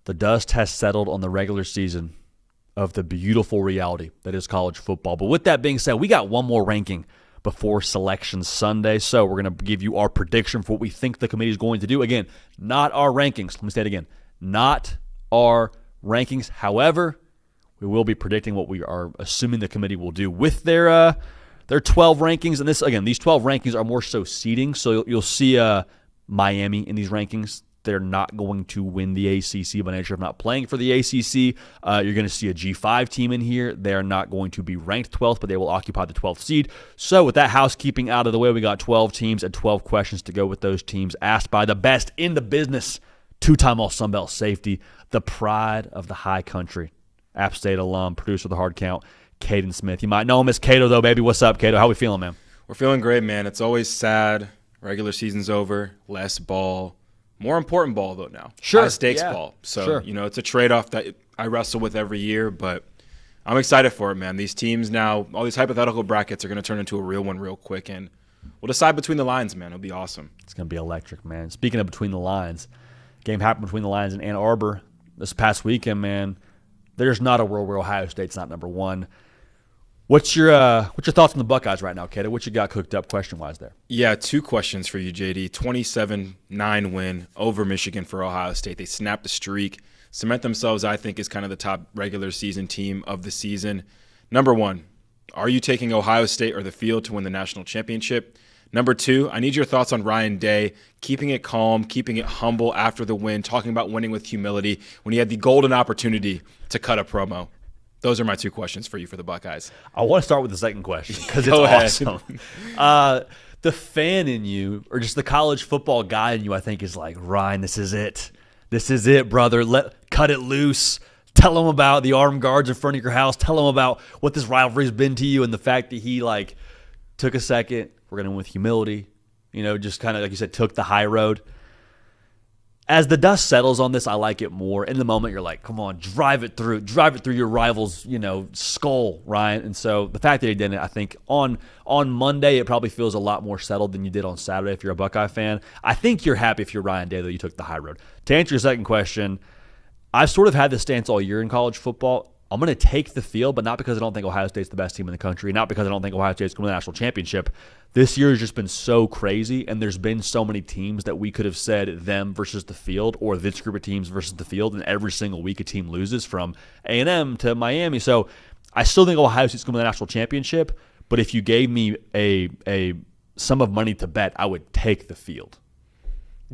The dust has settled on the regular season of the beautiful reality that is college football. But with that being said, we got one more ranking before Selection Sunday. So we're going to give you our prediction for what we think the committee is going to do. Again, not our rankings. Let me say it again. Not our rankings. However, we will be predicting what we are assuming the committee will do with their 12 rankings. And these 12 rankings are more so seeding. So you'll see Miami in these rankings. They're not going to win the ACC by nature of not playing for the ACC. You're going to see a G5 team in here. They're not going to be ranked 12th, but they will occupy the 12th seed. So with that housekeeping out of the way, we got 12 teams and 12 questions to go with those teams asked by the best in the business, two-time All-Sun Belt safety, the pride of the high country, App State alum, producer of the Hard Count, Caden Smith. You might know him as Kato, though, baby. What's up, Kato? How we feeling, man? We're feeling great, man. It's always sad. Regular season's over, less ball. More important ball, though, now. Sure. High-stakes ball. So, it's a trade-off that I wrestle with every year, but I'm excited for it, man. These teams now, all these hypothetical brackets are going to turn into a real one real quick, and we'll decide between the lines, man. It'll be awesome. It's going to be electric, man. Speaking of between the lines, game happened between the lines in Ann Arbor this past weekend, man. There's not a world where Ohio State's not number one. What's your thoughts on the Buckeyes right now, Kato? What you got cooked up question-wise there? Yeah, two questions for you, JD. 27-9 win over Michigan for Ohio State. They snapped the streak, cement themselves, I think, as kind of the top regular season team of the season. Number one, are you taking Ohio State or the field to win the national championship? Number two, I need your thoughts on Ryan Day, keeping it calm, keeping it humble after the win, talking about winning with humility when he had the golden opportunity to cut a promo. Those are my two questions for you for the Buckeyes. I want to start with the second question because it's awesome. The fan in you, or just the college football guy in you, I think is like, Ryan, this is it. This is it, brother. Cut it loose. Tell him about the armed guards in front of your house. Tell him about what this rivalry's been to you and the fact that he took a second. We're going to win with humility. Just kind of, like you said, took the high road. As the dust settles on this, I like it more. In the moment, you're like, come on, drive it through your rival's, skull, Ryan. And so the fact that he didn't, I think on Monday, it probably feels a lot more settled than you did on Saturday if you're a Buckeye fan. I think you're happy if you're Ryan Day, though you took the high road. To answer your second question, I've sort of had this stance all year in college football. I'm going to take the field, but not because I don't think Ohio State's the best team in the country, not because I don't think Ohio State's going to win the national championship. This year has just been so crazy, and there's been so many teams that we could have said them versus the field or this group of teams versus the field, and every single week a team loses from A&M to Miami. So I still think Ohio State's going to win the national championship, but if you gave me a sum of money to bet, I would take the field.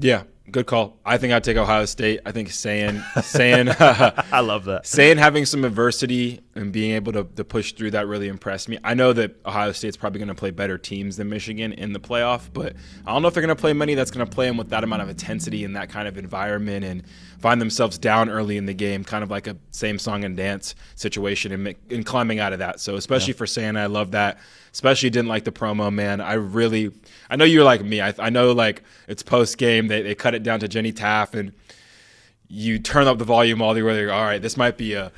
Yeah, good call. I think I'd take Ohio State. I think saying I love that. Saying having some adversity and being able to push through that really impressed me. I know that Ohio State's probably going to play better teams than Michigan in the playoff, but I don't know if they're going to play many that's going to play them with that amount of intensity in that kind of environment and find themselves down early in the game, kind of like a same song and dance situation and climbing out of that. So especially for saying I love that. Especially didn't like the promo, man. I know you're like me. I know it's post game. They cut it down to Jenny Taff, and you turn up the volume all the way. All right, this might be a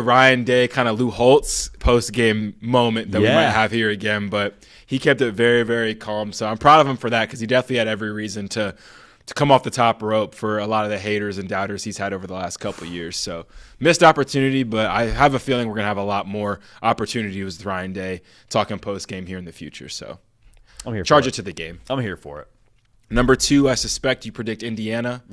Ryan Day kind of Lou Holtz post game moment that we might have here again. But he kept it very, very calm. So I'm proud of him for that because he definitely had every reason to come off the top rope for a lot of the haters and doubters he's had over the last couple of years. So missed opportunity, but I have a feeling we're going to have a lot more opportunity with Ryan Day talking post-game here in the future. So I'm here. Charge it to the game. I'm here for it. Number two, I suspect you predict Indiana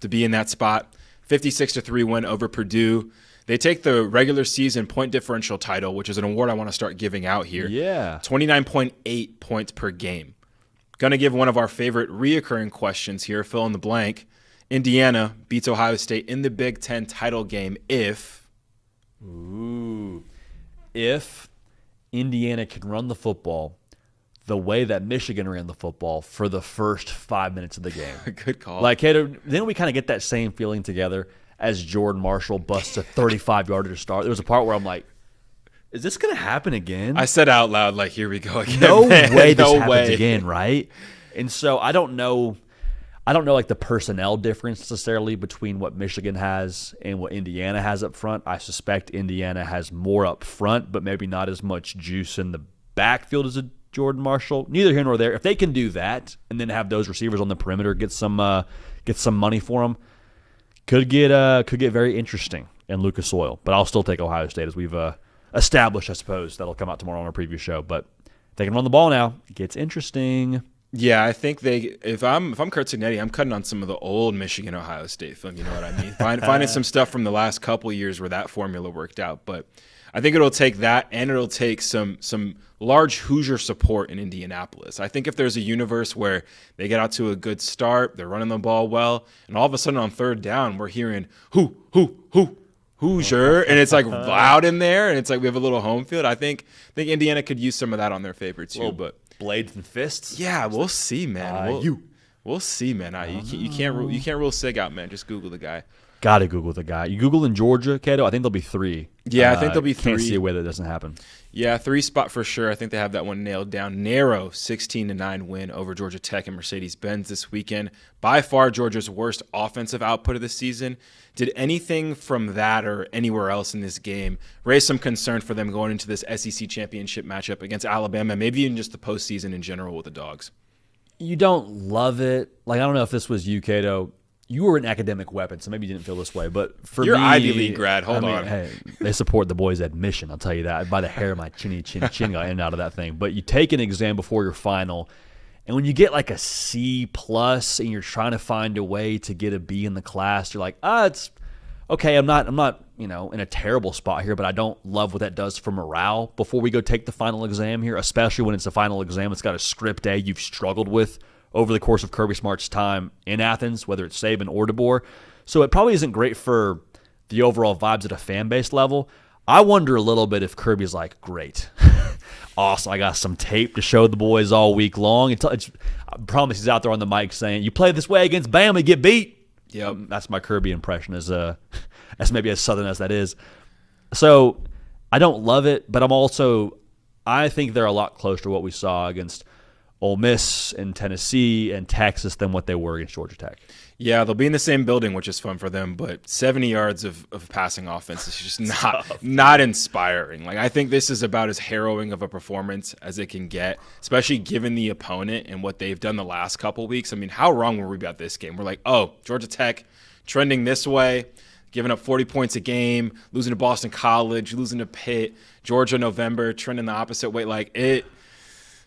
to be in that spot. 56-3 win over Purdue. They take the regular season point differential title, which is an award I want to start giving out here. Yeah. 29.8 points per game. Going to give one of our favorite reoccurring questions here, fill in the blank. Indiana beats Ohio State in the Big Ten title game if Indiana can run the football the way that Michigan ran the football for the first 5 minutes of the game. Good call. Then we kind of get that same feeling together as Jordan Marshall busts a 35-yarder to start. There was a part where I'm like, is this going to happen again? I said out loud, here we go again. No way this happens again, right? And so I don't know the personnel difference necessarily between what Michigan has and what Indiana has up front. I suspect Indiana has more up front, but maybe not as much juice in the backfield as a Jordan Marshall. Neither here nor there. If they can do that and then have those receivers on the perimeter get some money for them, Could get very interesting in Lucas Oil, but I'll still take Ohio State as we've established, I suppose. That'll come out tomorrow on our preview show. But they can run the ball now. It gets interesting. Yeah, I think if I'm Kurt Cignetti, I'm cutting on some of the old Michigan Ohio State film. You know what I mean? Finding some stuff from the last couple years where that formula worked out. But I think it'll take that, and it'll take some large Hoosier support in Indianapolis. I think if there's a universe where they get out to a good start, they're running the ball well, and all of a sudden on third down we're hearing Hoosier, and it's like loud in there, and it's like we have a little home field. I think Indiana could use some of that on their favor too, but. Blades and fists. Yeah, we'll see, man. We'll see, man. You can't rule Sig out, man. Just Google the guy. Got to Google the guy. You Google in Georgia, Kato? I think there'll be 3. Yeah, I think there'll be 3. Can't see a way that doesn't happen. Yeah, 3 spot for sure. I think they have that one nailed down. Narrow 16-9 win over Georgia Tech and Mercedes-Benz this weekend. By far Georgia's worst offensive output of the season. Did anything from that or anywhere else in this game raise some concern for them going into this SEC championship matchup against Alabama, maybe even just the postseason in general with the Dogs? You don't love it. Like, I don't know if this was you, Kato. You were an academic weapon, so maybe you didn't feel this way. But for You're me, Ivy League grad. Hold on. Hey, they support the boys' admission. I'll tell you that. By the hair of my chin got in and out of that thing. But you take an exam before your final, and when you get like a C plus, and you're trying to find a way to get a B in the class, you're like, it's okay. I'm not in a terrible spot here, but I don't love what that does for morale before we go take the final exam here, especially when it's a final exam. It's got a script A you've struggled with over the course of Kirby Smart's time in Athens, whether it's Saban or DeBoer. So it probably isn't great for the overall vibes at a fan base level. I wonder a little bit if Kirby's like, great, awesome, I got some tape to show the boys all week long. I promise he's out there on the mic saying, you play this way against Bama, you get beat. Yep. That's my Kirby impression, as maybe as Southern as that is. So I don't love it, but I think they're a lot closer to what we saw against Ole Miss and Tennessee and Texas than what they were against Georgia Tech. Yeah, they'll be in the same building, which is fun for them, but 70 yards of passing offense is just not inspiring. Like, I think this is about as harrowing of a performance as it can get, especially given the opponent and what they've done the last couple weeks. I mean, how wrong were we about this game? We're like, Georgia Tech trending this way, giving up 40 points a game, losing to Boston College, losing to Pitt, Georgia November, trending the opposite way. Like,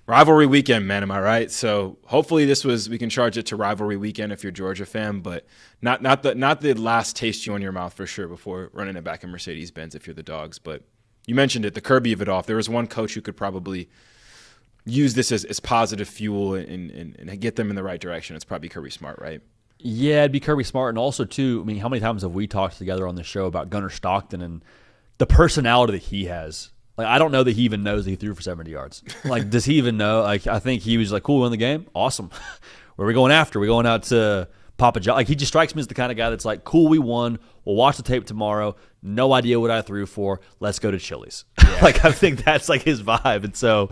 rivalry weekend, man, am I right? So hopefully we can charge it to rivalry weekend if you're a Georgia fan, but not the last taste you on your mouth for sure before running it back in Mercedes-Benz if you're the Dogs. But you mentioned it, the Kirby of it off. There was one coach who could probably use this as positive fuel and get them in the right direction. It's probably Kirby Smart, right? Yeah, it'd be Kirby Smart. And also, too, I mean, how many times have we talked together on the show about Gunnar Stockton and the personality that he has? Like, I don't know that he even knows that he threw for 70 yards. Like, does he even know? Like, I think he was like, cool, win the game. Awesome. Where are we going after? We're going out to Papa John. Like, he just strikes me as the kind of guy that's like, cool, we won. We'll watch the tape tomorrow. No idea what I threw for. Let's go to Chili's. Yeah. Like, I think that's like his vibe. And so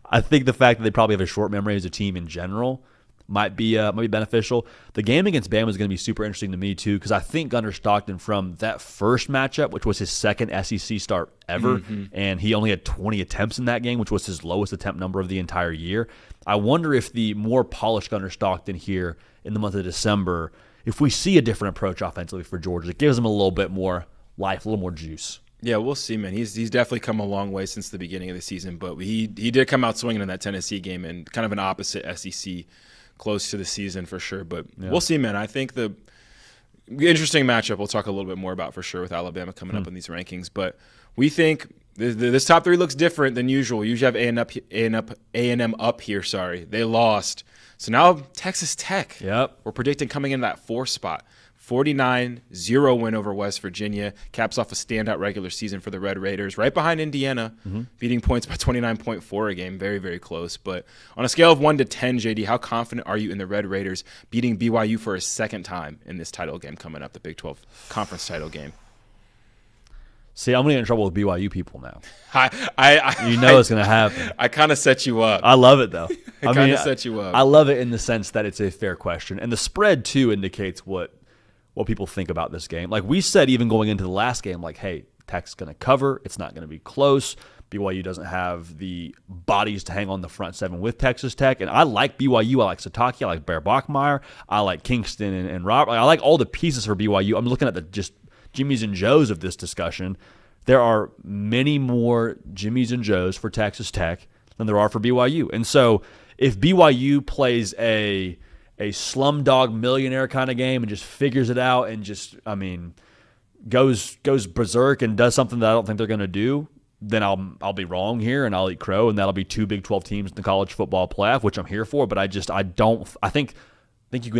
I think the fact that they probably have a short memory as a team in general might be beneficial. The game against Bama is going to be super interesting to me too, because I think Gunnar Stockton, from that first matchup, which was his second SEC start ever, and he only had 20 attempts in that game, which was his lowest attempt number of the entire year. I wonder if the more polished Gunnar Stockton here in the month of December, if we see a different approach offensively for Georgia, it gives him a little bit more life, a little more juice. Yeah, we'll see, man. He's definitely come a long way since the beginning of the season, but he did come out swinging in that Tennessee game, and kind of an opposite SEC close to the season for sure. But We'll see, man. I think the interesting matchup we'll talk a little bit more about for sure with Alabama coming up in these rankings. But we think this top 3 looks different than usual. We usually have A&M up here. Sorry, they lost. So now Texas Tech. Yep. We're predicting coming in that 4th spot. 49-0 win over West Virginia. Caps off a standout regular season for the Red Raiders. Right behind Indiana, beating points by 29.4 a game. Very, very close. But on a scale of 1 to 10, JD, how confident are you in the Red Raiders beating BYU for a second time in this title game coming up, the Big 12 Conference title game? See, I'm going to get in trouble with BYU people now. It's going to happen. I kind of set you up. I love it, though. I kind of set you up. I love it in the sense that it's a fair question. And the spread, too, indicates what people think about this game. Like we said, even going into the last game, like, hey, Tech's going to cover. It's not going to be close. BYU doesn't have the bodies to hang on the front seven with Texas Tech. And I like BYU. I like Sataki. I like Bear Bachmeier. I like Kingston and Robert. I like all the pieces for BYU. I'm looking at the just Jimmys and Joes of this discussion. There are many more Jimmys and Joes for Texas Tech than there are for BYU. And so if BYU plays a slumdog millionaire kind of game and just figures it out and just, goes berserk and does something that I don't think they're going to do, then I'll be wrong here and I'll eat crow, and that'll be two Big 12 teams in the college football playoff, which I'm here for. But I think you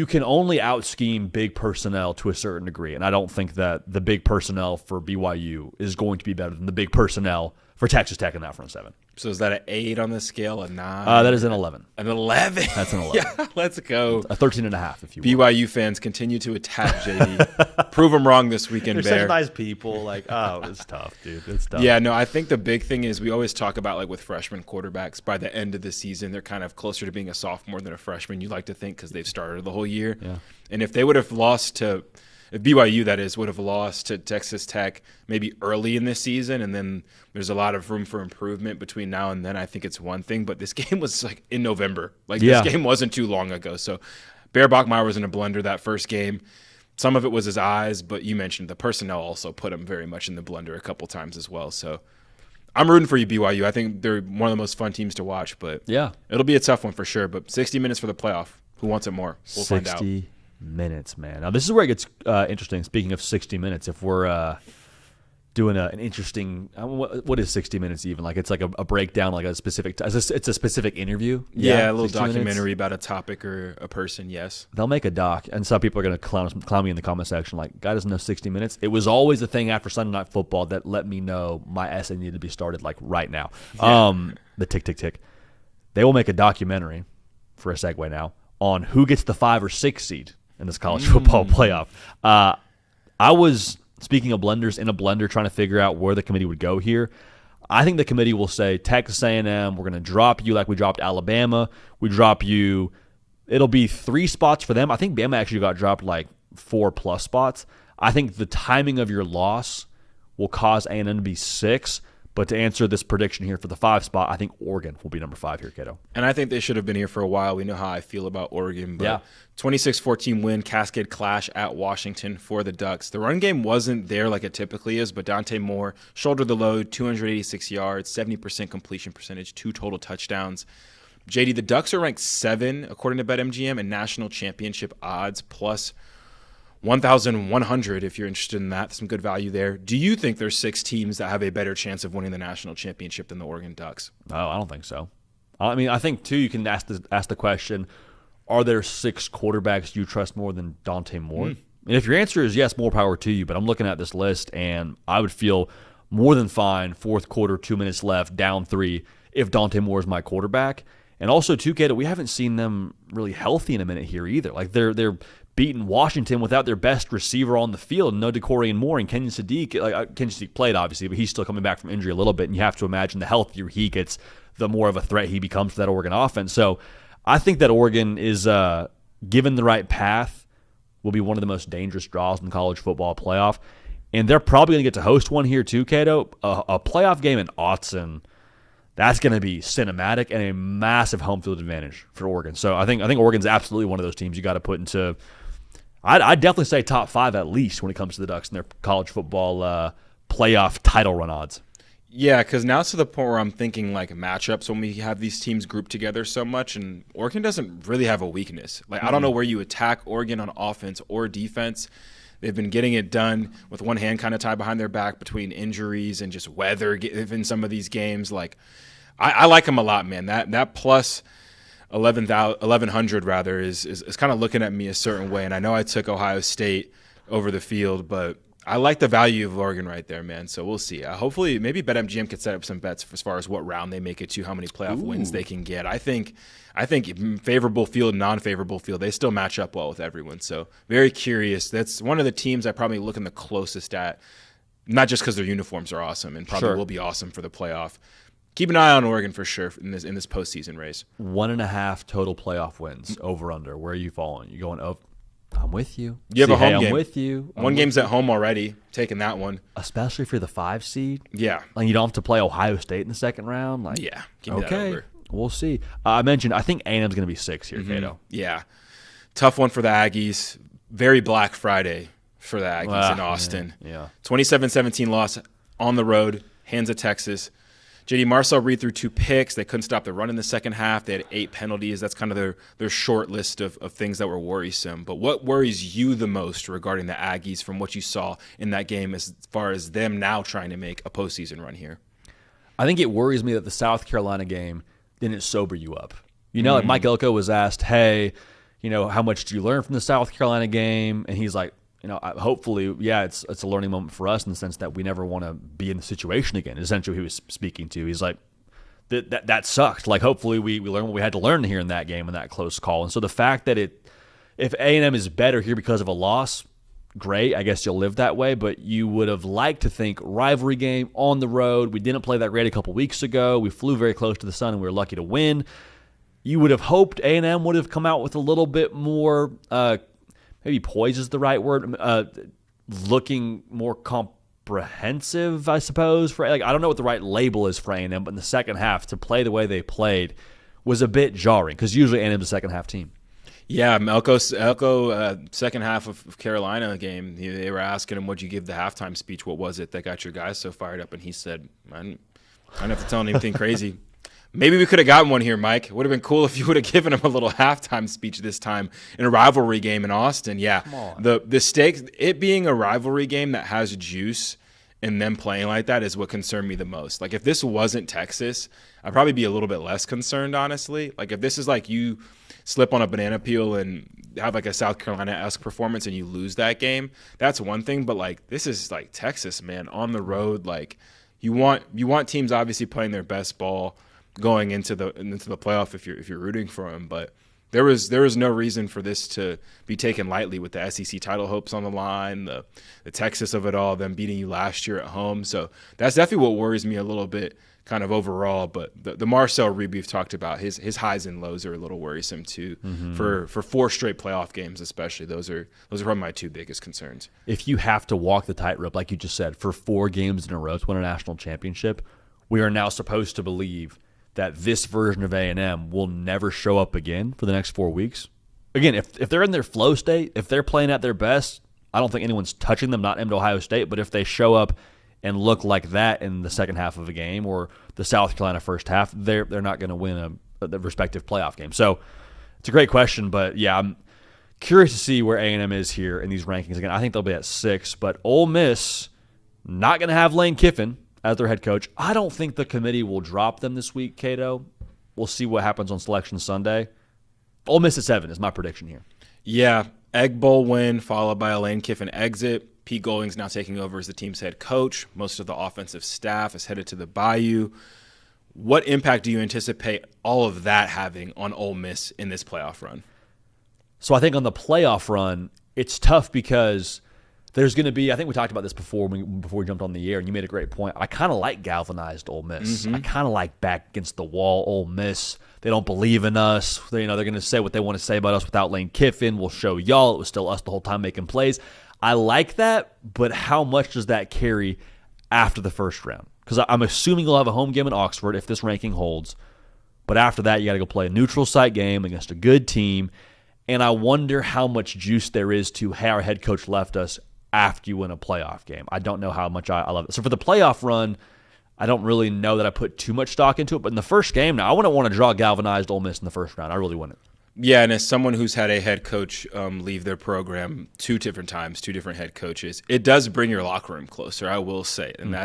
can only out scheme big personnel to a certain degree, and I don't think that the big personnel for BYU is going to be better than the big personnel for Texas Tech in that front seven. So is that an 8 on the scale, a 9? That is an 11. An 11? That's an 11. Yeah, let's go. A 13.5, if you will. BYU fans continue to attack JD. Prove them wrong this weekend, They're Bear. such nice people. It's tough, dude. It's tough. Yeah, no, I think the big thing is we always talk about, with freshman quarterbacks, by the end of the season, they're kind of closer to being a sophomore than a freshman, you like to think, because they've started the whole year. Yeah. And if they would have lost to – if BYU, that is, would have lost to Texas Tech maybe early in this season, and then there's a lot of room for improvement between now and then, I think it's one thing. But this game was in November. This game wasn't too long ago. So Bear Bachmeier was in a blender that first game. Some of it was his eyes, but you mentioned the personnel also put him very much in the blender a couple times as well. So I'm rooting for you, BYU. I think they're one of the most fun teams to watch, but it'll be a tough one for sure. But 60 minutes for the playoff. Who wants it more? We'll find out. 60 minutes, man. Now, this is where it gets interesting. Speaking of 60 minutes, if we're doing an interesting what is 60 minutes even? It's like a breakdown, like a specific it's a specific interview. Yeah, a little documentary about a topic or a person, yes. They'll make a doc, and some people are going to clown me in the comment section like, guy doesn't know 60 minutes. It was always a thing after Sunday Night Football that let me know my essay needed to be started right now. Yeah. The tick, tick, tick. They will make a documentary, for a segue now, on who gets the 5 or 6 seed in this college football playoff. I was, speaking of blenders, in a blender trying to figure out where the committee would go here. I think the committee will say, Texas A&M, we're going to drop you like we dropped Alabama. We drop you. It'll be 3 spots for them. I think Bama actually got dropped 4+ spots. I think the timing of your loss will cause A&M to be 6. But to answer this prediction here for the 5 spot, I think Oregon will be number 5 here, Kato. And I think they should have been here for a while. We know how I feel about Oregon. But 26-14 win, Cascade Clash at Washington for the Ducks. The run game wasn't there like it typically is, but Dante Moore shouldered the load, 286 yards, 70% completion percentage, 2 total touchdowns. JD, the Ducks are ranked 7, according to BetMGM, in national championship odds, plus 1,100 if you're interested in that. Some good value there. Do you think there's 6 teams that have a better chance of winning the national championship than the Oregon Ducks? No, I don't think so. I think, too, you can ask the question, are there 6 quarterbacks you trust more than Dante Moore? And if your answer is yes, more power to you. But I'm looking at this list, and I would feel more than fine, 4th quarter, 2 minutes left, down 3, if Dante Moore is my quarterback. And also, too, Kato, we haven't seen them really healthy in a minute here either. They're beaten Washington without their best receiver on the field, no DeCorian Moore, and Kenyon Sadiq. Kenyon Sadiq played, obviously, but he's still coming back from injury a little bit, and you have to imagine the healthier he gets, the more of a threat he becomes to that Oregon offense. So I think that Oregon is, given the right path, will be one of the most dangerous draws in the college football playoff. And they're probably going to get to host one here too, Kato. A playoff game in Autzen, that's going to be cinematic and a massive home field advantage for Oregon. So I think Oregon's absolutely one of those teams you got to put into – I'd definitely say top 5 at least when it comes to the Ducks and their college football playoff title run odds. Yeah, because now it's to the point where I'm thinking matchups when we have these teams grouped together so much, and Oregon doesn't really have a weakness. I don't know where you attack Oregon on offense or defense. They've been getting it done with one hand kind of tied behind their back between injuries and just weather in some of these games. I like them a lot, man. That plus 1,100 rather is kind of looking at me a certain way. And I know I took Ohio State over the field, but I like the value of Oregon right there, man. So we'll see. Hopefully, maybe BetMGM could set up some bets as far as what round they make it to, how many playoff wins they can get. I think favorable field, non-favorable field, they still match up well with everyone. So very curious. That's one of the teams I probably looking the closest at, not just because their uniforms are awesome and probably will be awesome for the playoff. Keep an eye on Oregon for sure in this postseason race. 1.5 total playoff wins over under. Where are you falling? You going I'm with you. You have a home game. I'm with you. One game's at home already. Taking that one. Especially if you're the 5 seed. Yeah. Like you don't have to play Ohio State in the second round. Like, yeah. Give me that over. We'll see. I mentioned I think A&M's going to be 6 here, Kato. Yeah. Tough one for the Aggies. Very Black Friday for the Aggies in Austin. Yeah. 27-17 loss on the road. Hands of Texas. J.D. Marcel read through 2 picks. They couldn't stop the run in the second half. They had 8 penalties. That's kind of their short list of things that were worrisome. But what worries you the most regarding the Aggies from what you saw in that game as far as them now trying to make a postseason run here? I think it worries me that the South Carolina game didn't sober you up. Like Mike Elko was asked, hey, how much did you learn from the South Carolina game? And he's like, hopefully, it's a learning moment for us in the sense that we never want to be in the situation again. Essentially, he was speaking to. He's like, that sucked. Like, hopefully, we learned what we had to learn here in that game in that close call. And so the fact that if A&M is better here because of a loss, great. I guess you'll live that way. But you would have liked to think rivalry game on the road. We didn't play that great a couple weeks ago. We flew very close to the sun, and we were lucky to win. You would have hoped A&M would have come out with a little bit more. Maybe poise is the right word. Looking more comprehensive, I suppose. I don't know what the right label is for A&M, but in the second half, to play the way they played was a bit jarring because usually A&M's a second half team. Yeah, Elko, second half of Carolina game, they were asking him, what'd you give the halftime speech? What was it that got your guys so fired up? And he said, I don't have to tell him anything crazy. Maybe we could have gotten one here, Mike. It would have been cool if you would have given him a little halftime speech this time in a rivalry game in Austin. Yeah, the stakes, it being a rivalry game that has juice and them playing like that is what concerned me the most. Like if this wasn't Texas, I'd probably be a little bit less concerned, honestly. Like if this is like you slip on a banana peel and have like a South Carolina-esque performance and you lose that game, that's one thing. But like this is like Texas, man, on the road. Like you want teams obviously playing their best ball going into the playoff if you're rooting for them, but there was no reason for this to be taken lightly with the SEC title hopes on the line, the Texas of it all, them beating you last year at home. So that's definitely what worries me a little bit kind of overall, but the Marcel Reed we've talked about, his highs and lows are a little worrisome too. For 4 straight playoff games especially. Those are probably my 2 biggest concerns. If you have to walk the tightrope, like you just said, for 4 games in a row to win a national championship, we are now supposed to believe that this version of A&M will never show up again for the next 4 weeks. Again, if they're in their flow state, if they're playing at their best, I don't think anyone's touching them, not named Ohio State, but if they show up and look like that in the second half of a game or the South Carolina first half, they're not going to win the respective playoff game. So it's a great question, but yeah, I'm curious to see where A&M is here in these rankings. Again, I think they'll be at 6, but Ole Miss not going to have Lane Kiffin as their head coach. I don't think the committee will drop them this week, Cato. We'll see what happens on Selection Sunday. Ole Miss at 7 is my prediction here. Yeah, Egg Bowl win followed by a Lane Kiffin exit. Pete Golding's now taking over as the team's head coach. Most of the offensive staff is headed to the Bayou. What impact do you anticipate all of that having on Ole Miss in this playoff run? So I think on the playoff run, it's tough because there's going to be, I think we talked about this before we jumped on the air, and you made a great point. I kind of like galvanized Ole Miss. I kind of like back against the wall Ole Miss. They don't believe in us. They're going to say what they want to say about us without Lane Kiffin. We'll show y'all. It was still us the whole time making plays. I like that, but how much does that carry after the first round? Because I'm assuming you'll have a home game in Oxford if this ranking holds. But after that, you got to go play a neutral site game against a good team. And I wonder how much juice there is to, hey, our head coach left us after you win a playoff game. I don't know how much I love it. So for the playoff run, I don't really know that I put too much stock into it. But in the first game now, I wouldn't want to draw galvanized Ole Miss in the first round. I really wouldn't. Yeah, and as someone who's had a head coach leave their program 2 different times, 2 different head coaches, it does bring your locker room closer, I will say. And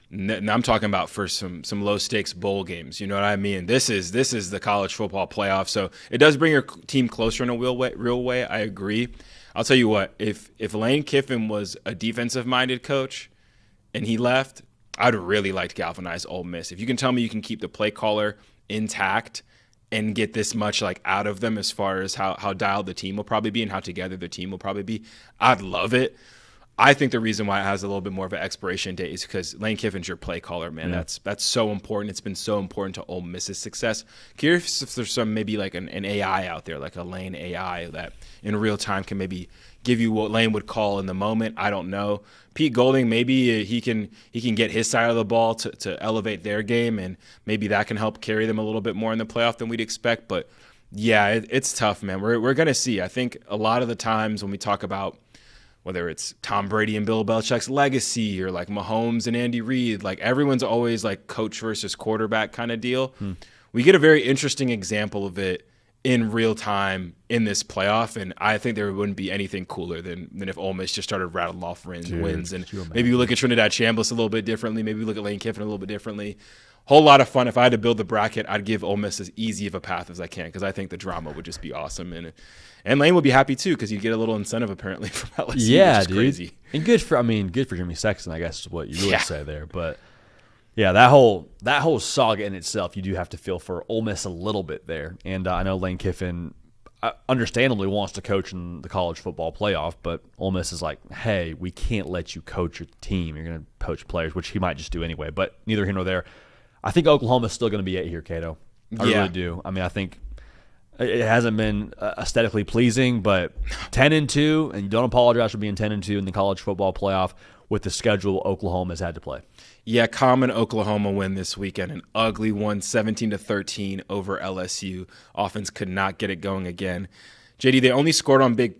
and I'm talking about for some low-stakes bowl games. You know what I mean? This is the college football playoff. So it does bring your team closer in a real way. I agree. I'll tell you what, if Lane Kiffin was a defensive-minded coach and he left, I'd really like to galvanize Ole Miss. If you can tell me you can keep the play caller intact and get this much like out of them as far as how dialed the team will probably be and how together the team will probably be, I'd love it. I think the reason why it has a little bit more of an expiration date is because Lane Kiffin's your play caller, man. Yeah. That's so important. It's been so important to Ole Miss's success. Curious if there's some maybe like an AI out there, like a Lane AI that in real time can maybe give you what Lane would call in the moment. I don't know. Pete Golding, maybe he can get his side of the ball to elevate their game, and maybe that can help carry them a little bit more in the playoff than we'd expect. But yeah, it's tough, man. We're gonna see. I think a lot of the times when we talk about whether it's Tom Brady and Bill Belichick's legacy or like Mahomes and Andy Reid, like everyone's always like coach versus quarterback kind of deal. We get a very interesting example of it in real time in this playoff, and I think there wouldn't be anything cooler than if Ole Miss just started rattling off wins. And maybe you look at Trinidad Chambliss a little bit differently. Maybe you look at Lane Kiffin a little bit differently. Whole lot of fun. If I had to build the bracket, I'd give Ole Miss as easy of a path as I can because I think the drama would just be awesome. And Lane would be happy too because you get a little incentive apparently from LSU. Yeah, which is dude. Crazy. And good for Jimmy Sexton, I guess is what you really say there. But yeah, that whole saga in itself, you do have to feel for Ole Miss a little bit there. And I know Lane Kiffin understandably wants to coach in the college football playoff, but Ole Miss is like, hey, we can't let you coach your team. You're going to coach players, which he might just do anyway. But neither here nor there. I think Oklahoma's still going to be 8 here, Kato. I really do. I mean, I think it hasn't been aesthetically pleasing, but 10-2, and you don't apologize for being 10-2 in the college football playoff with the schedule Oklahoma's had to play. Yeah, common Oklahoma win this weekend, an ugly one, 17-13 over LSU. Offense could not get it going again. JD, they only scored on big,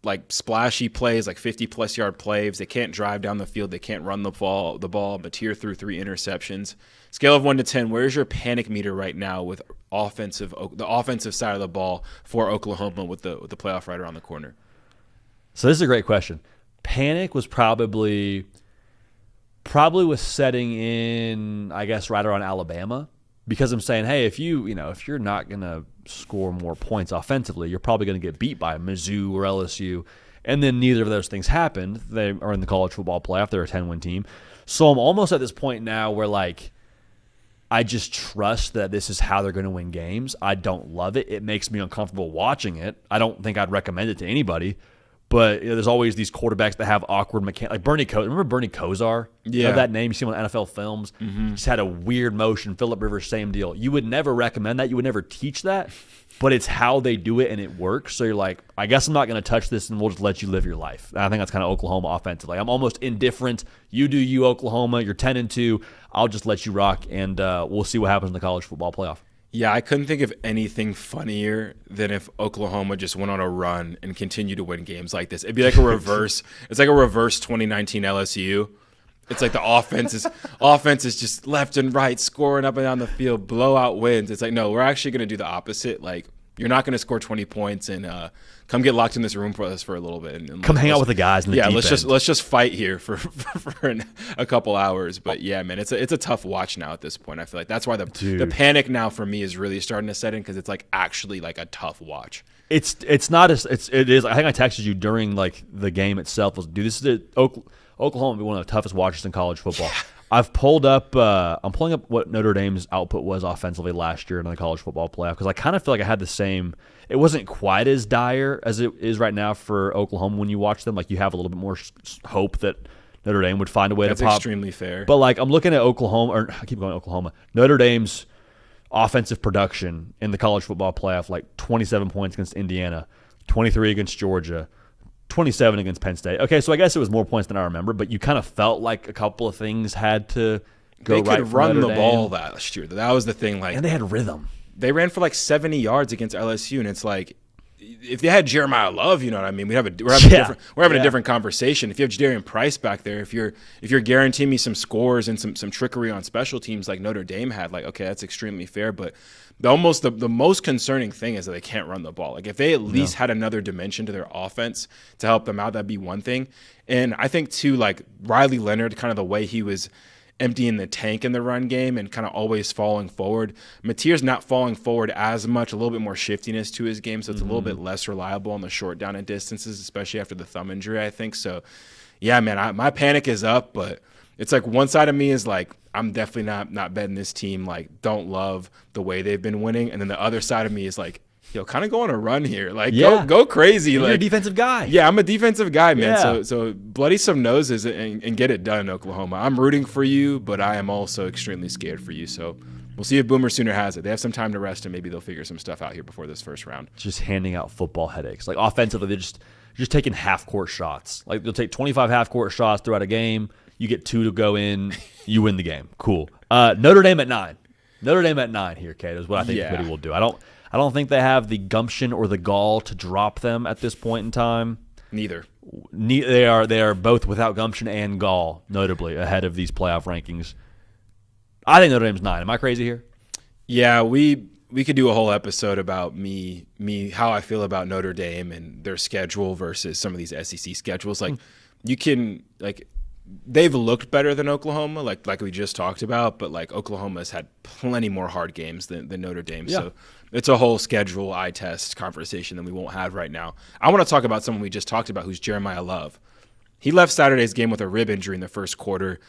like splashy plays, like 50-plus yard plays. They can't drive down the field. They can't run the ball. Mateer threw 3 interceptions. Scale of 1 to 10, where's your panic meter right now with the offensive side of the ball for Oklahoma with the playoff right around the corner? So this is a great question. Panic was probably was setting in, I guess, right around Alabama, because I'm saying, hey, if you're not going to score more points offensively, you're probably going to get beat by Mizzou or LSU. And then neither of those things happened. They are in the college football playoff. They're a 10-win team. So I'm almost at this point now where, like, I just trust that this is how they're going to win games. I don't love it. It makes me uncomfortable watching it. I don't think I'd recommend it to anybody. But there's always these quarterbacks that have awkward mechanics. Like Bernie Kosar. Remember Bernie Kosar? Yeah. You know that name? You see him on NFL films? Mm-hmm. Just had a weird motion. Phillip Rivers, same deal. You would never recommend that. You would never teach that. But it's how they do it, and it works. So you're like, I guess I'm not going to touch this, and we'll just let you live your life. And I think that's kind of Oklahoma offensively. I'm almost indifferent. You do you, Oklahoma. You're 10-2. I'll just let you rock, and we'll see what happens in the college football playoff. Yeah, I couldn't think of anything funnier than if Oklahoma just went on a run and continued to win games like this. It'd be like a reverse. It's like a reverse 2019 LSU. It's like the offense is just left and right, scoring up and down the field, blowout wins. It's like, no, we're actually going to do the opposite. Like, you're not going to score 20 points and come get locked in this room for us for a little bit. And come hang out with the guys in the deep end. let's just fight here for a couple hours. But yeah, man, it's a tough watch now at this point. I feel like that's why the panic now for me is really starting to set in because it's like actually like a tough watch. It is. I think I texted you during like the game itself. Dude, this is Oklahoma will be one of the toughest watches in college football. Yeah. I've pulled up. I'm pulling up what Notre Dame's output was offensively last year in the college football playoff because I kind of feel like I had the same. It wasn't quite as dire as it is right now for Oklahoma when you watch them. Like you have a little bit more hope that Notre Dame would find a way to pop. That's extremely fair. But like I'm looking at Oklahoma, or I keep going Oklahoma. Notre Dame's offensive production in the college football playoff, like 27 points against Indiana, 23 against Georgia. 27 against Penn State. Okay, so I guess it was more points than I remember, but you kind of felt like a couple of things had to go right. They could run the ball last year. That was the thing. Like, and they had rhythm. They ran for like 70 yards against LSU, and it's like, if they had Jeremiah Love, you know what I mean? We're having a different conversation. If you have Jadarian Price back there, if you're guaranteeing me some scores and some trickery on special teams like Notre Dame had, like, okay, that's extremely fair. But the most concerning thing is that they can't run the ball. Like if they at least had another dimension to their offense to help them out, that'd be one thing. And I think too, like Riley Leonard, kind of the way he was emptying the tank in the run game and kind of always falling forward. Mateer's not falling forward as much, a little bit more shiftiness to his game, so it's a little bit less reliable on the short down and distances, especially after the thumb injury, I think. So, yeah, man, my panic is up, but it's like one side of me is like, I'm definitely not betting this team, like don't love the way they've been winning. And then the other side of me is like, kind of go on a run here. Like, Yeah. go crazy. And like, you're a defensive guy. Yeah, I'm a defensive guy, man. Yeah. So bloody some noses and get it done, Oklahoma. I'm rooting for you, but I am also extremely scared for you. So we'll see if Boomer Sooner has it. They have some time to rest, and maybe they'll figure some stuff out here before this first round. Just handing out football headaches. Like offensively, they're just taking half-court shots. Like they'll take 25 half-court shots throughout a game. You get 2 to go in. You win the game. Cool. Notre Dame at 9. Notre Dame at 9 here, Kate, is what I think the committee will do. I don't think they have the gumption or the gall to drop them at this point in time. Neither. They are both without gumption and gall, notably ahead of these playoff rankings. I think Notre Dame's 9. Am I crazy here? Yeah, we could do a whole episode about me how I feel about Notre Dame and their schedule versus some of these SEC schedules. Like you can they've looked better than Oklahoma, like we just talked about, but like Oklahoma's had plenty more hard games than Notre Dame. Yeah. So it's a whole schedule eye test conversation that we won't have right now. I want to talk about someone we just talked about, who's Jeremiah Love. He left Saturday's game with a rib injury in the first quarter.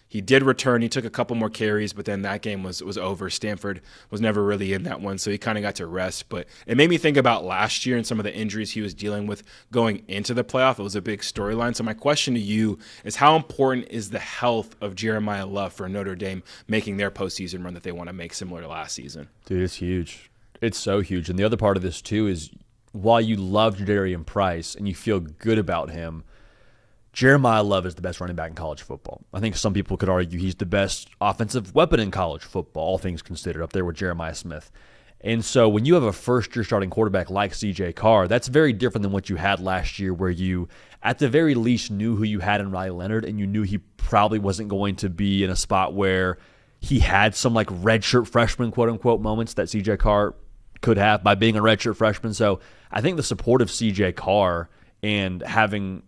He did return. He took a couple more carries, but then that game was over. Stanford was never really in that one, so he kind of got to rest. But it made me think about last year and some of the injuries he was dealing with going into the playoff. It was a big storyline. So my question to you is, how important is the health of Jeremiah Love for Notre Dame making their postseason run that they want to make similar to last season? Dude, it's huge. It's so huge. And the other part of this, too, is while you love Jadarian Price and you feel good about him, Jeremiah Love is the best running back in college football. I think some people could argue he's the best offensive weapon in college football, all things considered, up there with Jeremiah Smith. And so when you have a first-year starting quarterback like C.J. Carr, that's very different than what you had last year, where you, at the very least, knew who you had in Riley Leonard, and you knew he probably wasn't going to be in a spot where he had some like redshirt freshman, quote-unquote, moments that C.J. Carr could have by being a redshirt freshman. So I think the support of C.J. Carr and having,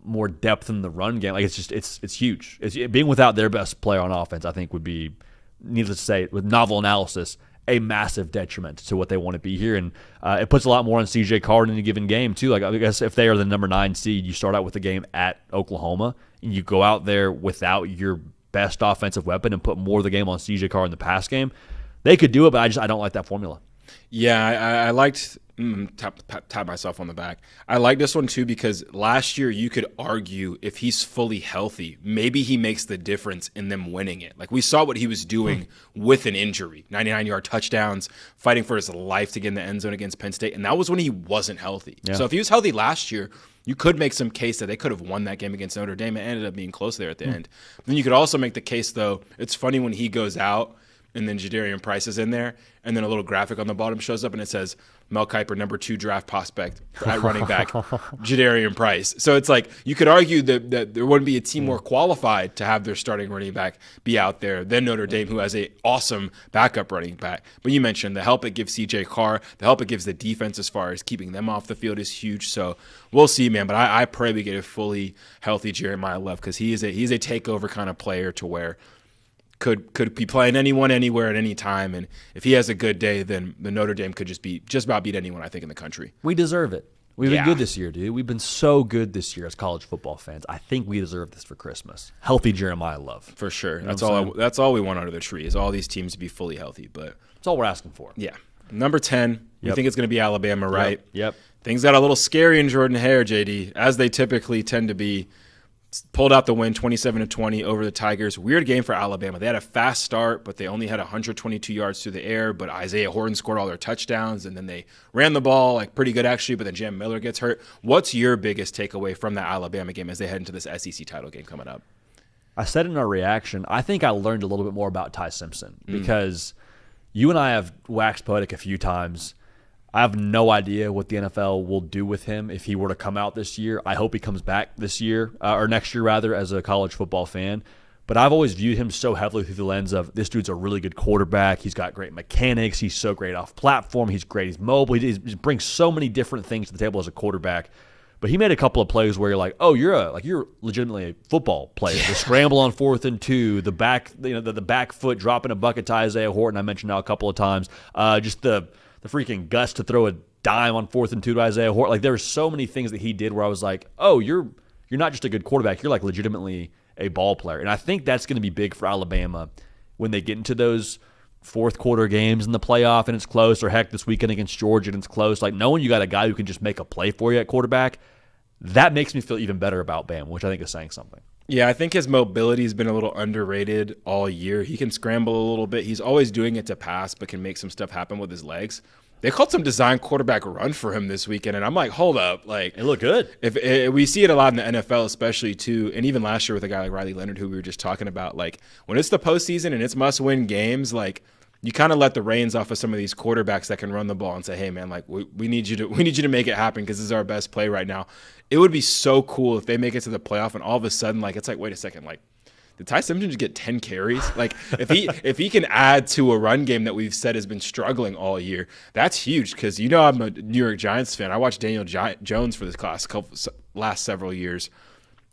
more depth in the run game, like it's huge. Being without their best player on offense, I think, would be, needless to say, with novel analysis, a massive detriment to what they want to be here. And it puts a lot more on C.J. Carr in any given game, too. Like, I guess if they are the number 9 seed, you start out with the game at Oklahoma, and you go out there without your best offensive weapon and put more of the game on C.J. Carr in the pass game. They could do it, but I don't like that formula. Yeah, I liked tap myself on the back. I like this one too because last year you could argue if he's fully healthy, maybe he makes the difference in them winning it. Like we saw what he was doing with an injury, 99-yard touchdowns, fighting for his life to get in the end zone against Penn State, and that was when he wasn't healthy. Yeah. So if he was healthy last year, you could make some case that they could have won that game against Notre Dame. It ended up being close there at the end. Then you could also make the case, though, it's funny when he goes out and then Jadarian Price is in there, and then a little graphic on the bottom shows up, and it says Mel Kiper, number 2 draft prospect at running back, Jadarian Price. So it's like you could argue that there wouldn't be a team more qualified to have their starting running back be out there than Notre Dame, who has an awesome backup running back. But you mentioned the help it gives C.J. Carr, the help it gives the defense as far as keeping them off the field is huge. So we'll see, man. But I pray we get a fully healthy Jeremiah Love because he's a takeover kind of player to where could be playing anyone, anywhere, at any time. And if he has a good day, then the Notre Dame could just about beat anyone, I think, in the country. We deserve it. We've been good this year, dude. We've been so good this year as college football fans. I think we deserve this for Christmas. Healthy Jeremiah Love. For sure. That's all we want under the tree is all these teams to be fully healthy. But that's all we're asking for. Yeah. Number 10, you think it's going to be Alabama, right? Yep. Things got a little scary in Jordan-Hare, JD, as they typically tend to be. Pulled out the win 27-20 over the Tigers. Weird game for Alabama. They had a fast start, but they only had 122 yards through the air. But Isaiah Horton scored all their touchdowns, and then they ran the ball like pretty good actually, but then Jam Miller gets hurt. What's your biggest takeaway from that Alabama game as they head into this SEC title game coming up? I said in our reaction, I think I learned a little bit more about Ty Simpson because you and I have waxed poetic a few times. I have no idea what the NFL will do with him if he were to come out this year. I hope he comes back this year, or next year rather, as a college football fan. But I've always viewed him so heavily through the lens of this dude's a really good quarterback. He's got great mechanics. He's so great off platform. He's great. He's mobile. He brings so many different things to the table as a quarterback. But he made a couple of plays where you're like, oh, you're legitimately a football player. Yeah. The scramble on 4th and 2, the back, the back foot dropping a bucket to Isaiah Horton. I mentioned now a couple of times. Just the freaking guts to throw a dime on 4th and 2 to Isaiah Horton. Like there were so many things that he did where I was like, oh, you're not just a good quarterback. You're like legitimately a ball player. And I think that's going to be big for Alabama when they get into those fourth quarter games in the playoff and it's close, or heck, this weekend against Georgia and it's close. Like, knowing you got a guy who can just make a play for you at quarterback, that makes me feel even better about Bama, which I think is saying something. Yeah, I think his mobility has been a little underrated all year. He can scramble a little bit. He's always doing it to pass, but can make some stuff happen with his legs. They called some design quarterback run for him this weekend, and I'm like, hold up. Like, it looked good. If we see it a lot in the NFL, especially too, and even last year with a guy like Riley Leonard, who we were just talking about. Like, when it's the postseason and it's must-win games, like, you kind of let the reins off of some of these quarterbacks that can run the ball and say, hey, man, like, we need you to make it happen because this is our best play right now. It would be so cool if they make it to the playoff and all of a sudden, like, it's like, wait a second, like, did Ty Simpson just get 10 carries? Like, if he can add to a run game that we've said has been struggling all year, that's huge because, you know, I'm a New York Giants fan. I watched Daniel Jones for this last several years.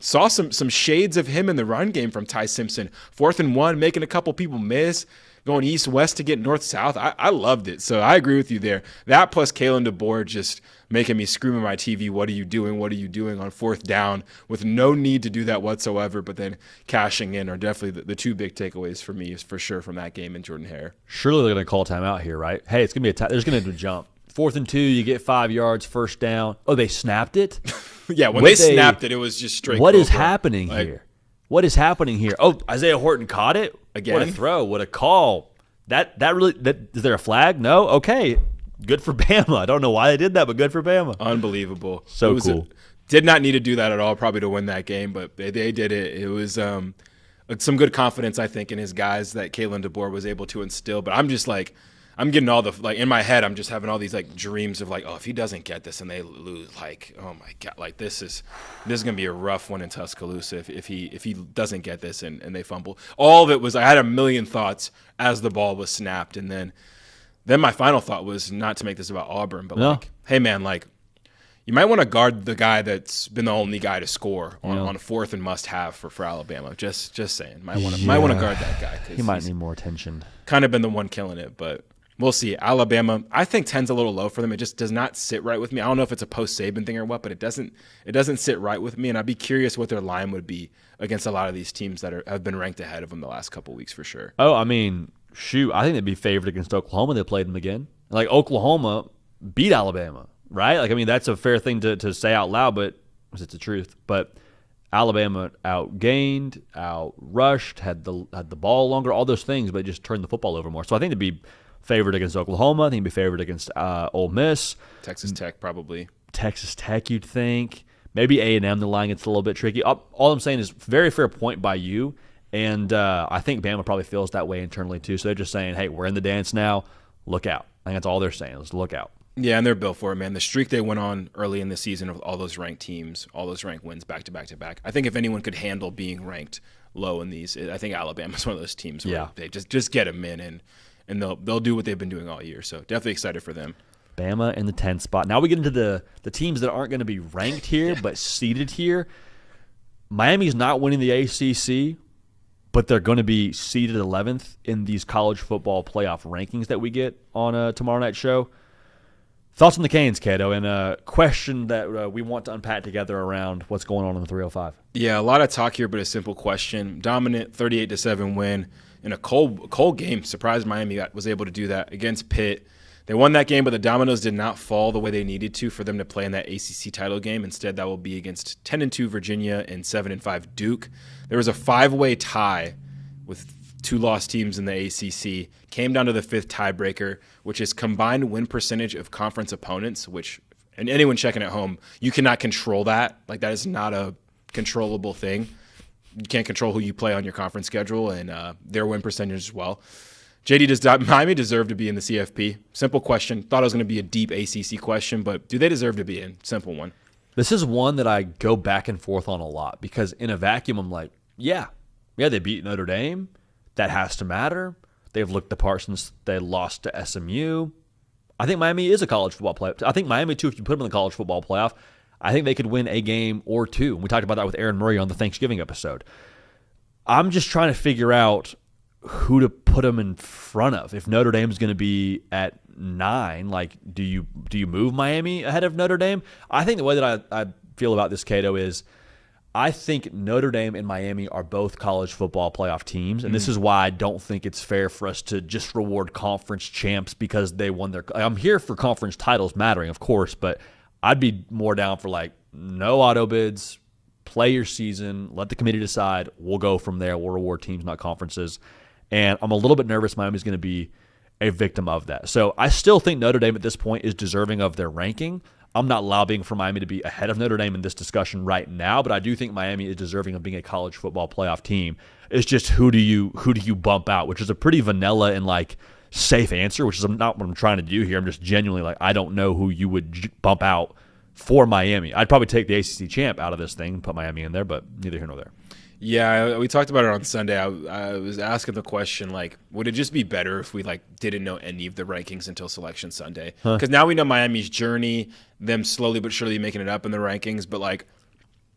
Saw some shades of him in the run game from Ty Simpson. 4th and 1, making a couple people miss, going east-west to get north-south. I loved it. So I agree with you there. That plus Kalen DeBoer just making me scream at my TV, what are you doing? What are you doing on 4th down with no need to do that whatsoever, but then cashing in are definitely the two big takeaways for me, is for sure, from that game in Jordan-Hare. Surely they're going to call timeout here, right? Hey, it's going to be there's going to be a jump. 4th and 2, you get 5 yards, 1st down. Oh, they snapped it? Yeah, when they snapped it, it was just straight. What is happening here? What is happening here? Oh, Isaiah Horton caught it? Again? What a throw. What a call. That really is there a flag? No? Okay. Good for Bama. I don't know why they did that, but good for Bama. Unbelievable. So cool. Did not need to do that at all probably to win that game, but they did it. It was some good confidence, I think, in his guys that Kalen DeBoer was able to instill. But I'm just like, I'm getting all the, like, in my head, I'm just having all these, like, dreams of, like, oh, if he doesn't get this and they lose, like, oh my God, like, this is gonna be a rough one in Tuscaloosa if he doesn't get this and they fumble. All of it was, I had a million thoughts as the ball was snapped, and then my final thought was not to make this about Auburn, but like, hey man, like, you might want to guard the guy that's been the only guy to score on 4th and must-have for Alabama. Just saying, might want to guard that guy. He might need more attention. Kind of been the one killing it, but we'll see. Alabama, I think 10's a little low for them. It just does not sit right with me. I don't know if it's a post-Saban thing or what, but it doesn't sit right with me, and I'd be curious what their line would be against a lot of these teams that have been ranked ahead of them the last couple weeks for sure. Oh, I mean, shoot, I think they'd be favored against Oklahoma. They played them again. Like, Oklahoma beat Alabama, right? Like, I mean, that's a fair thing to say out loud, but it's the truth. But Alabama outgained, outrushed, had the ball longer, all those things, but just turned the football over more. So I think they'd be favored against Oklahoma. I think they'd be favored against Ole Miss. Texas Tech, probably. Texas Tech, you'd think. Maybe A&M, the line gets a little bit tricky. All I'm saying is very fair point by you. And I think Bama probably feels that way internally too. So they're just saying, hey, we're in the dance now. Look out. I think that's all they're saying. Let's look out. Yeah, and they're built for it, man. The streak they went on early in the season of all those ranked teams, all those ranked wins back to back to back. I think if anyone could handle being ranked low in these, I think Alabama's one of those teams where they just get them in and they'll do what they've been doing all year. So definitely excited for them. Bama in the 10th spot. Now we get into the teams that aren't going to be ranked here but seeded here. Miami's not winning the ACC, but they're going to be seeded 11th in these college football playoff rankings that we get on tomorrow night's show. Thoughts on the Canes, Kato, and a question that we want to unpack together around what's going on in the 305. Yeah, a lot of talk here, but a simple question. Dominant 38-7 win in a cold game. Surprised Miami was able to do that against Pitt. They won that game, but the dominoes did not fall the way they needed to for them to play in that ACC title game. Instead, that will be against 10-2 Virginia and 7-5 Duke. There was a 5-way tie with two lost teams in the ACC. Came down to the 5th tiebreaker, which is combined win percentage of conference opponents, which, and anyone checking at home, you cannot control that. Like, that is not a controllable thing. You can't control who you play on your conference schedule and their win percentage as well. JD, does Miami deserve to be in the CFP? Simple question. Thought it was going to be a deep ACC question, but do they deserve to be in? Simple one. This is one that I go back and forth on a lot because in a vacuum, I'm like, yeah, they beat Notre Dame. That has to matter. They've looked the part since they lost to SMU. I think Miami is a college football playoff. I think Miami, too, if you put them in the college football playoff, I think they could win a game or two. We talked about that with Aaron Murray on the Thanksgiving episode. I'm just trying to figure out who to put them in front of. If Notre Dame's going to be at 9, like, do you move Miami ahead of Notre Dame? I think the way that I feel about this, Cato, is I think Notre Dame and Miami are both college football playoff teams, and this is why I don't think it's fair for us to just reward conference champs because they won their – I'm here for conference titles mattering, of course, but I'd be more down for, like, no auto bids, play your season, let the committee decide. We'll go from there. We'll reward teams, not conferences. And I'm a little bit nervous Miami's going to be a victim of that. So I still think Notre Dame at this point is deserving of their ranking. I'm not lobbying for Miami to be ahead of Notre Dame in this discussion right now, but I do think Miami is deserving of being a college football playoff team. It's just who do you bump out, which is a pretty vanilla and like safe answer, which is not what I'm trying to do here. I'm just genuinely like I don't know who you would bump out for Miami. I'd probably take the ACC champ out of this thing and put Miami in there, but neither here nor there. Yeah, we talked about it on Sunday. I was asking the question, like, would it just be better if we, like, didn't know any of the rankings until Selection Sunday? Because now we know Miami's journey, them slowly but surely making it up in the rankings. But, like,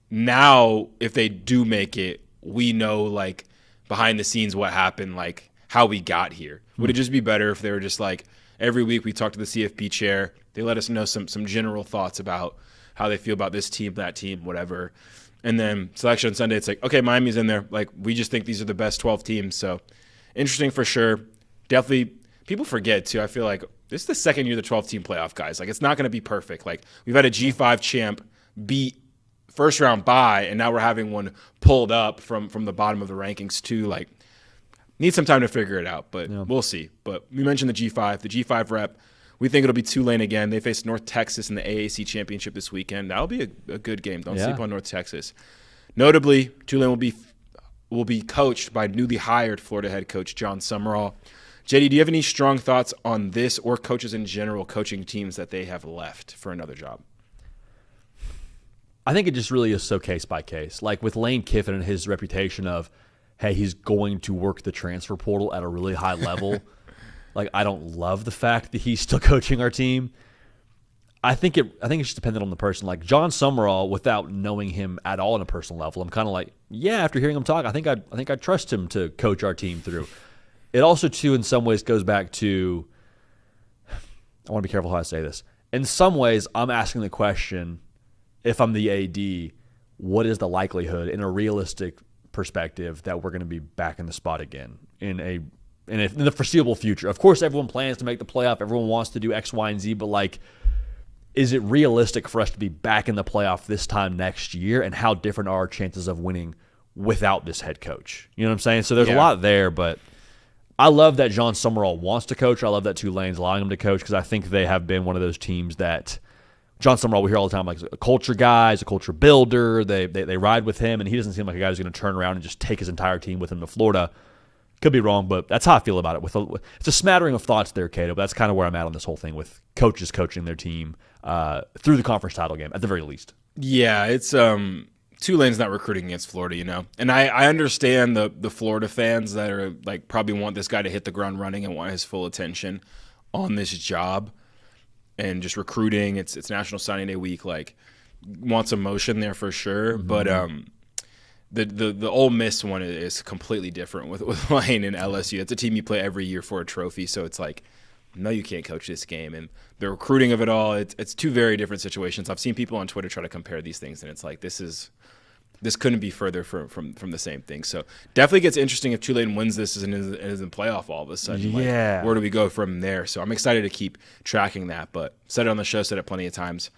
now if they do make it, we know, like, behind the scenes what happened, like, how we got here. Would it just be better if they were just, like, every week we talk to the CFP chair, they let us know some general thoughts about how they feel about this team, that team, whatever. And then Selection Sunday, it's like, okay, Miami's in there. Like, we just think these are the best 12 teams. So, interesting for sure. Definitely, people forget, too. I feel like this is the second year of the 12-team playoff, guys. Like, it's not going to be perfect. Like, we've had a G5 champ beat first-round bye, and now we're having one pulled up from the bottom of the rankings, too. Like, need some time to figure it out, but we'll see. But we mentioned the G5 rep. We think it'll be Tulane again. They face North Texas in the AAC championship this weekend. That'll be a good game. Don't sleep on North Texas. Notably, Tulane will be coached by newly hired Florida head coach John Summerall. JD, do you have any strong thoughts on this or coaches in general coaching teams that they have left for another job? I think it just really is so case by case. Like with Lane Kiffin and his reputation of, hey, he's going to work the transfer portal at a really high level. Like, I don't love the fact that he's still coaching our team. I think it's just dependent on the person. Like John Summerall, without knowing him at all on a personal level, I'm kind of like, yeah. After hearing him talk, I think I trust him to coach our team through. It also, too, in some ways, goes back to. I want to be careful how I say this. In some ways, I'm asking the question: if I'm the AD, what is the likelihood, in a realistic perspective, that we're going to be back in the spot again in the foreseeable future? Of course, everyone plans to make the playoff. Everyone wants to do X, Y, and Z. But, like, is it realistic for us to be back in the playoff this time next year? And how different are our chances of winning without this head coach? You know what I'm saying? So there's a lot there. But I love that John Summerall wants to coach. I love that Tulane's allowing him to coach because I think they have been one of those teams that John Summerall, we hear all the time, like a culture guy, he's a culture builder. They ride with him, and he doesn't seem like a guy who's going to turn around and just take his entire team with him to Florida. Could be wrong, but that's how I feel about it. It's a smattering of thoughts there, Kato, but that's kind of where I'm at on this whole thing with coaches coaching their team through the conference title game, at the very least. Yeah, it's Tulane's not recruiting against Florida, you know. And I understand the Florida fans that are like probably want this guy to hit the ground running and want his full attention on this job and just recruiting. It's National Signing Day week, like want some motion there for sure, but The Ole Miss one is completely different with Lane and LSU. It's a team you play every year for a trophy, so it's like, no, you can't coach this game. And the recruiting of it all, it's two very different situations. I've seen people on Twitter try to compare these things, and it's like this couldn't be further from the same thing. So definitely gets interesting if Tulane wins this and is in playoff all of a sudden. Yeah. Like, where do we go from there? So I'm excited to keep tracking that. But said it on the show, said it plenty of times.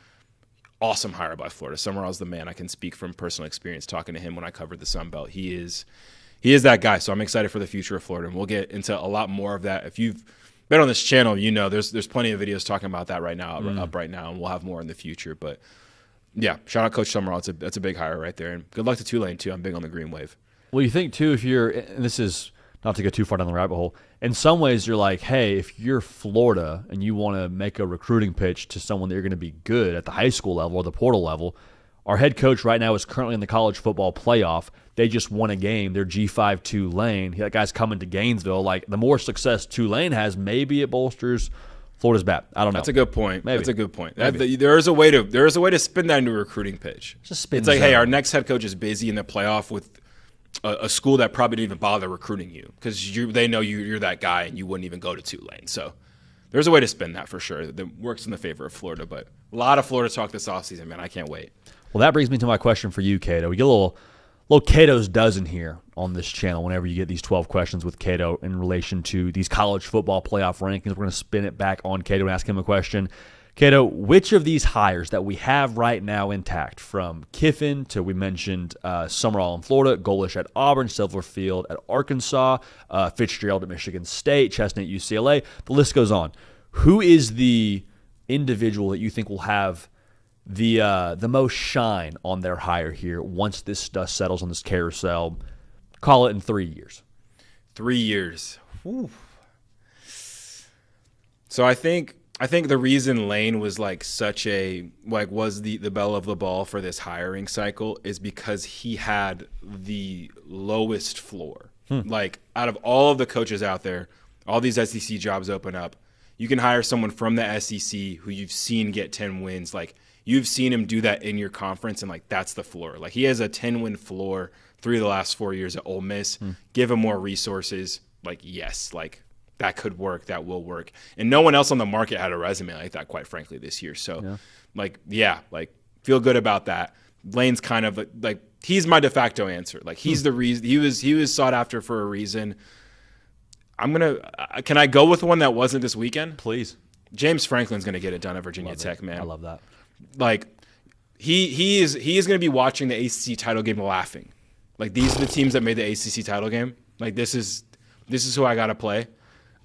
Awesome hire by Florida. Summerall's the man. I can speak from personal experience talking to him when I covered the Sun Belt. He is that guy. So I'm excited for the future of Florida, and we'll get into a lot more of that. If you've been on this channel, you know there's plenty of videos talking about that right now, up right now, and we'll have more in the future. But yeah, shout out Coach Summerall. That's a big hire right there, and good luck to Tulane too. I'm big on the green wave. Well, you think too, if you're, and this is not to go too far down the rabbit hole, in some ways you're like, hey, if you're Florida and you want to make a recruiting pitch to someone that you're going to be good at the high school level or the portal level, our head coach right now is currently in the college football playoff. They just won a game. They're G5 Tulane. That guy's coming to Gainesville. Like, the more success Tulane has, maybe it bolsters Florida's bat. I don't know. That's a good point. Maybe. That's a good point. There is a way to spin that into a recruiting pitch. Just it's like, hey, our next head coach is busy in the playoff with a school that probably didn't even bother recruiting you because they know you're that guy and you wouldn't even go to Tulane. So there's a way to spin that for sure that works in the favor of Florida. But a lot of Florida talk this offseason, man. I can't wait. Well, that brings me to my question for you, Kato. We get a little Kato's dozen here on this channel whenever you get these 12 questions with Kato in relation to these college football playoff rankings. We're going to spin it back on Kato and ask him a question. Kato, which of these hires that we have right now intact, from Kiffin to, we mentioned, Summerall in Florida, Golish at Auburn, Silverfield at Arkansas, Fitzgerald at Michigan State, Chestnut at UCLA, the list goes on. Who is the individual that you think will have the most shine on their hire here once this dust settles on this carousel? Call it in 3 years. 3 years. Whew. So I think the reason Lane was was the belle of the ball for this hiring cycle is because he had the lowest floor. Like, out of all of the coaches out there, all these SEC jobs open up. You can hire someone from the SEC who you've seen get 10 wins. Like, you've seen him do that in your conference, and like that's the floor. Like, he has a 10-win floor 3 of the last 4 years at Ole Miss. Give him more resources. Like, yes, like that could work. That will work. And no one else on the market had a resume like that, quite frankly, this year. So, feel good about that. Lane's kind of like he's my de facto answer. Like, he's the reason he was sought after for a reason. Can I go with one that wasn't this weekend? Please. James Franklin's going to get it done at Virginia Tech, man. I love that. Like, he is going to be watching the ACC title game laughing. Like, these are the teams that made the ACC title game. Like, this is who I got to play.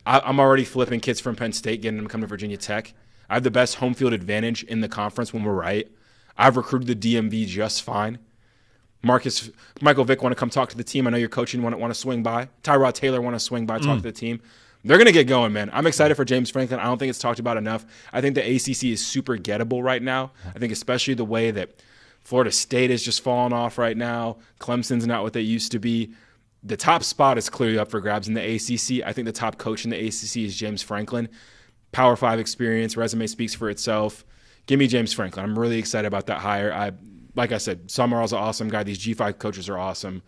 I'm already flipping kids from Penn State, getting them to come to Virginia Tech. I have the best home field advantage in the conference when we're right. I've recruited the DMV just fine. Michael Vick want to come talk to the team. I know you're coaching, want to swing by. Tyrod Taylor want to swing by, talk to the team. They're going to get going, man. I'm excited for James Franklin. I don't think it's talked about enough. I think the ACC is super gettable right now. I think especially the way that Florida State is just falling off right now. Clemson's not what they used to be. The top spot is clearly up for grabs in the ACC. I think the top coach in the ACC is James Franklin. Power 5 experience, resume speaks for itself. Give me James Franklin. I'm really excited about that hire. Like I said, Summerall's an awesome guy. These G5 coaches are awesome.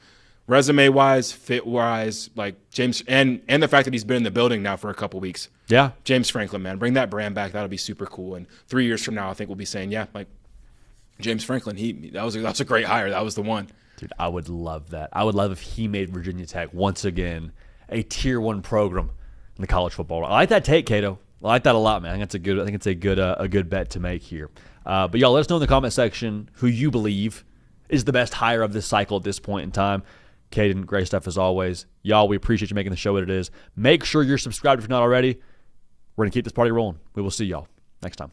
Resume-wise, fit-wise, like James, and the fact that he's been in the building now for a couple weeks. Yeah. James Franklin, man. Bring that brand back. That'll be super cool. And 3 years from now, I think we'll be saying, yeah, like James Franklin, that was a great hire. That was the one. Dude, I would love that. I would love if he made Virginia Tech once again a Tier 1 program in the college football. I like that take, Kato. I like that a lot, man. I think it's a good bet to make here. But y'all, let us know in the comment section who you believe is the best hire of this cycle at this point in time. Caden, great stuff as always. Y'all, we appreciate you making the show what it is. Make sure you're subscribed if you're not already. We're going to keep this party rolling. We will see y'all next time.